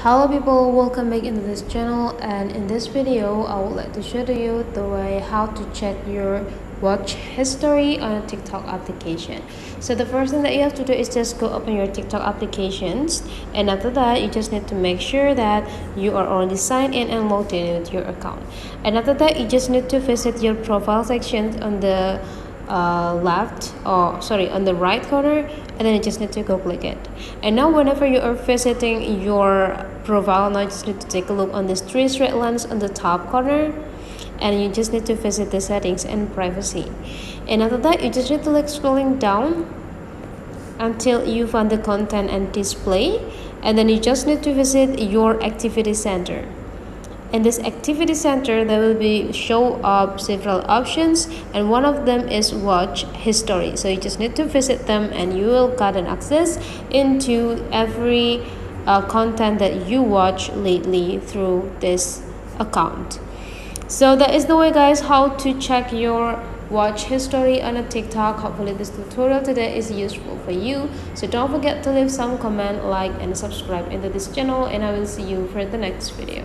Hello people, welcome back into this channel, and in this video I would like to show you the way how to check your watch history on a TikTok application. So the first thing that you have to do is just go open your TikTok applications, and after that you just need to make sure that you are already signed in and logged in with your account. And after that you just need to visit your profile section on the on the right corner, and then you just need to go click it. And now whenever you are visiting your profile, now you just need to take a look on these three straight lines on the top corner, and you just need to visit the settings and privacy. And after that you just need to scrolling down until you find the content and display, and then you just need to visit your activity center. In this activity center, there will be show up several options, and one of them is watch history. So you just need to visit them and you will get an access into every content that you watch lately through this account. So that is the way, guys, how to check your watch history on a TikTok. Hopefully this tutorial today is useful for you. So don't forget to leave some comment, like and subscribe into this channel, and I will see you for the next video.